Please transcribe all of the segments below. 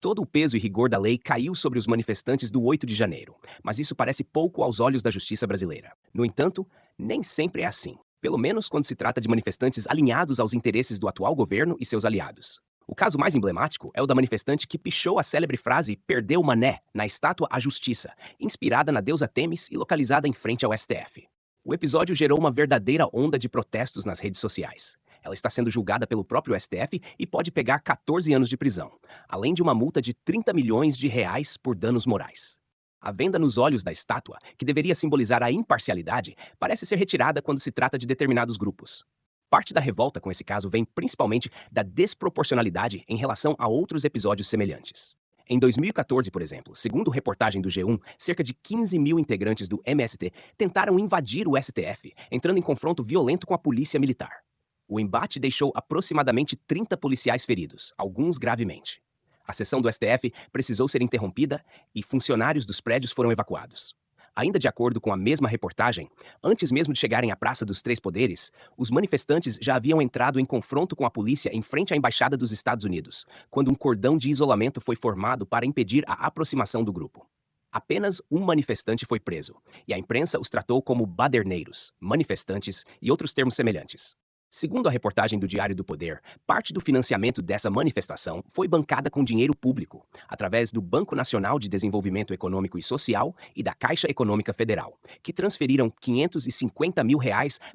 Todo o peso e rigor da lei caiu sobre os manifestantes do 8 de janeiro, mas isso parece pouco aos olhos da justiça brasileira. No entanto, nem sempre é assim. Pelo menos quando se trata de manifestantes alinhados aos interesses do atual governo e seus aliados. O caso mais emblemático é o da manifestante que pichou a célebre frase "Perdeu Mané" na estátua à Justiça, inspirada na deusa Têmis e localizada em frente ao STF. O episódio gerou uma verdadeira onda de protestos nas redes sociais. Ela está sendo julgada pelo próprio STF e pode pegar 14 anos de prisão, além de uma multa de 30 milhões de reais por danos morais. A venda nos olhos da estátua, que deveria simbolizar a imparcialidade, parece ser retirada quando se trata de determinados grupos. Parte da revolta com esse caso vem principalmente da desproporcionalidade em relação a outros episódios semelhantes. Em 2014, por exemplo, segundo reportagem do G1, cerca de 15 mil integrantes do MST tentaram invadir o STF, entrando em confronto violento com a polícia militar. O embate deixou aproximadamente 30 policiais feridos, alguns gravemente. A sessão do STF precisou ser interrompida e funcionários dos prédios foram evacuados. Ainda de acordo com a mesma reportagem, antes mesmo de chegarem à Praça dos Três Poderes, os manifestantes já haviam entrado em confronto com a polícia em frente à Embaixada dos Estados Unidos, quando um cordão de isolamento foi formado para impedir a aproximação do grupo. Apenas um manifestante foi preso, e a imprensa os tratou como baderneiros, manifestantes e outros termos semelhantes. Segundo a reportagem do Diário do Poder, parte do financiamento dessa manifestação foi bancada com dinheiro público, através do Banco Nacional de Desenvolvimento Econômico e Social e da Caixa Econômica Federal, que transferiram R$ 550 mil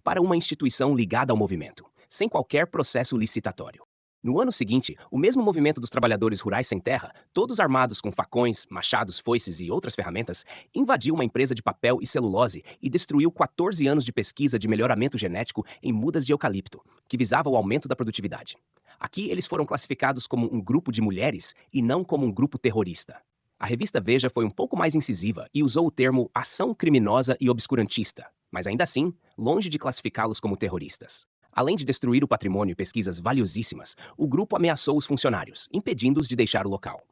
para uma instituição ligada ao movimento, sem qualquer processo licitatório. No ano seguinte, o mesmo movimento dos trabalhadores rurais sem terra, todos armados com facões, machados, foices e outras ferramentas, invadiu uma empresa de papel e celulose e destruiu 14 anos de pesquisa de melhoramento genético em mudas de eucalipto, que visava o aumento da produtividade. Aqui eles foram classificados como um grupo de mulheres e não como um grupo terrorista. A revista Veja foi um pouco mais incisiva e usou o termo ação criminosa e obscurantista, mas ainda assim, longe de classificá-los como terroristas. Além de destruir o patrimônio e pesquisas valiosíssimas, o grupo ameaçou os funcionários, impedindo-os de deixar o local.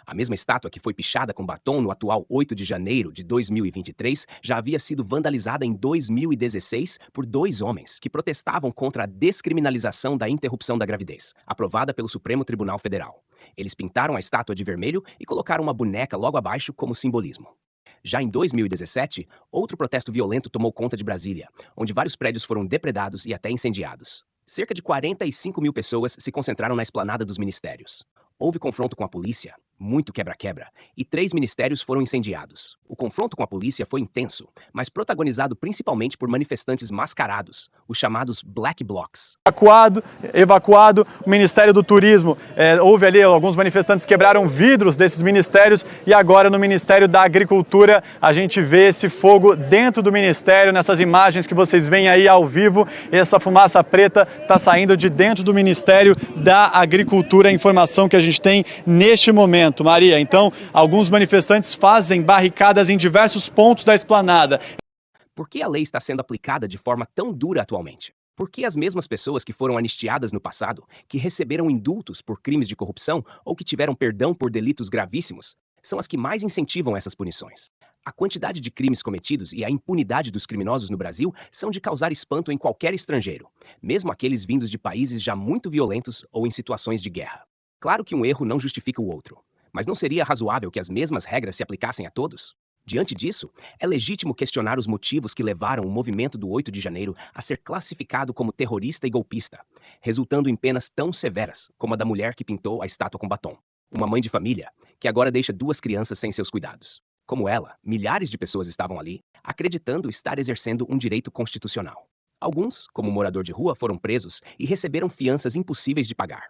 A mesma estátua que foi pichada com batom no atual 8 de janeiro de 2023 já havia sido vandalizada em 2016 por dois homens que protestavam contra a descriminalização da interrupção da gravidez, aprovada pelo Supremo Tribunal Federal. Eles pintaram a estátua de vermelho e colocaram uma boneca logo abaixo como simbolismo. Já em 2017, outro protesto violento tomou conta de Brasília, onde vários prédios foram depredados e até incendiados. Cerca de 45 mil pessoas se concentraram na esplanada dos ministérios. Houve confronto com a polícia, muito quebra-quebra, e 3 ministérios foram incendiados. O confronto com a polícia foi intenso, mas protagonizado principalmente por manifestantes mascarados, os chamados Black Blocs. Evacuado o Ministério do Turismo. Houve ali alguns manifestantes que quebraram vidros desses ministérios e agora no Ministério da Agricultura a gente vê esse fogo dentro do ministério, nessas imagens que vocês veem aí ao vivo. Essa fumaça preta está saindo de dentro do Ministério da Agricultura, a informação que a gente tem neste momento, Maria. Então, alguns manifestantes fazem barricadas em diversos pontos da esplanada. Por que a lei está sendo aplicada de forma tão dura atualmente? Por que as mesmas pessoas que foram anistiadas no passado, que receberam indultos por crimes de corrupção ou que tiveram perdão por delitos gravíssimos, são as que mais incentivam essas punições? A quantidade de crimes cometidos e a impunidade dos criminosos no Brasil são de causar espanto em qualquer estrangeiro, mesmo aqueles vindos de países já muito violentos ou em situações de guerra. Claro que um erro não justifica o outro, mas não seria razoável que as mesmas regras se aplicassem a todos? Diante disso, é legítimo questionar os motivos que levaram o movimento do 8 de janeiro a ser classificado como terrorista e golpista, resultando em penas tão severas como a da mulher que pintou a estátua com batom. Uma mãe de família que agora deixa 2 crianças sem seus cuidados. Como ela, milhares de pessoas estavam ali, acreditando estar exercendo um direito constitucional. Alguns, como morador de rua, foram presos e receberam fianças impossíveis de pagar.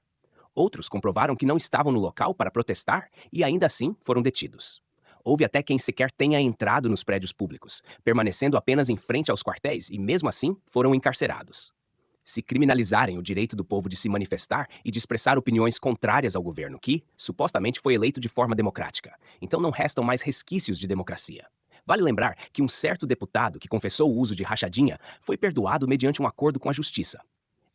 Outros comprovaram que não estavam no local para protestar e ainda assim foram detidos. Houve até quem sequer tenha entrado nos prédios públicos, permanecendo apenas em frente aos quartéis e mesmo assim foram encarcerados. Se criminalizarem o direito do povo de se manifestar e de expressar opiniões contrárias ao governo que, supostamente, foi eleito de forma democrática, então não restam mais resquícios de democracia. Vale lembrar que um certo deputado que confessou o uso de rachadinha foi perdoado mediante um acordo com a justiça.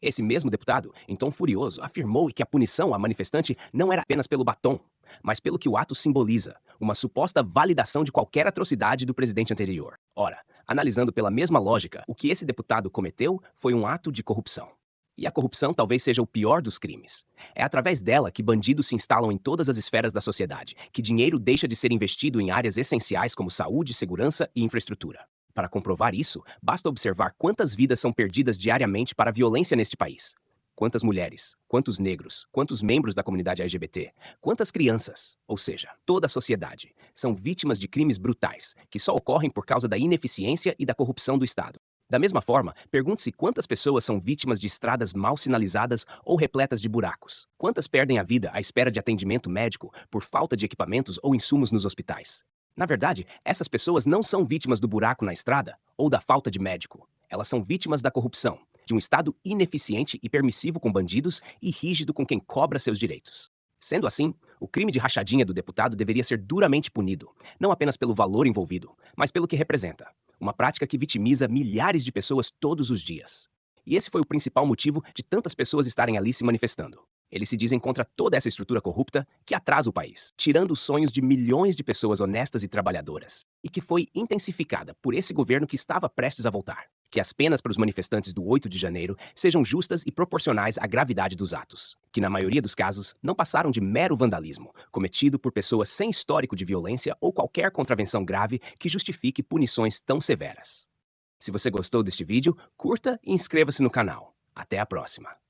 Esse mesmo deputado, em tom furioso, afirmou que a punição à manifestante não era apenas pelo batom, mas pelo que o ato simboliza, uma suposta validação de qualquer atrocidade do presidente anterior. Ora, analisando pela mesma lógica, o que esse deputado cometeu foi um ato de corrupção. E a corrupção talvez seja o pior dos crimes. É através dela que bandidos se instalam em todas as esferas da sociedade, que dinheiro deixa de ser investido em áreas essenciais como saúde, segurança e infraestrutura. Para comprovar isso, basta observar quantas vidas são perdidas diariamente para a violência neste país. Quantas mulheres, quantos negros, quantos membros da comunidade LGBT, quantas crianças, ou seja, toda a sociedade, são vítimas de crimes brutais, que só ocorrem por causa da ineficiência e da corrupção do Estado. Da mesma forma, pergunte-se quantas pessoas são vítimas de estradas mal sinalizadas ou repletas de buracos. Quantas perdem a vida à espera de atendimento médico por falta de equipamentos ou insumos nos hospitais. Na verdade, essas pessoas não são vítimas do buraco na estrada ou da falta de médico. Elas são vítimas da corrupção, de um Estado ineficiente e permissivo com bandidos e rígido com quem cobra seus direitos. Sendo assim, o crime de rachadinha do deputado deveria ser duramente punido, não apenas pelo valor envolvido, mas pelo que representa. Uma prática que vitimiza milhares de pessoas todos os dias. E esse foi o principal motivo de tantas pessoas estarem ali se manifestando. Eles se dizem contra toda essa estrutura corrupta que atrasa o país, tirando os sonhos de milhões de pessoas honestas e trabalhadoras, e que foi intensificada por esse governo que estava prestes a voltar. Que as penas para os manifestantes do 8 de janeiro sejam justas e proporcionais à gravidade dos atos, que na maioria dos casos não passaram de mero vandalismo, cometido por pessoas sem histórico de violência ou qualquer contravenção grave que justifique punições tão severas. Se você gostou deste vídeo, curta e inscreva-se no canal. Até a próxima!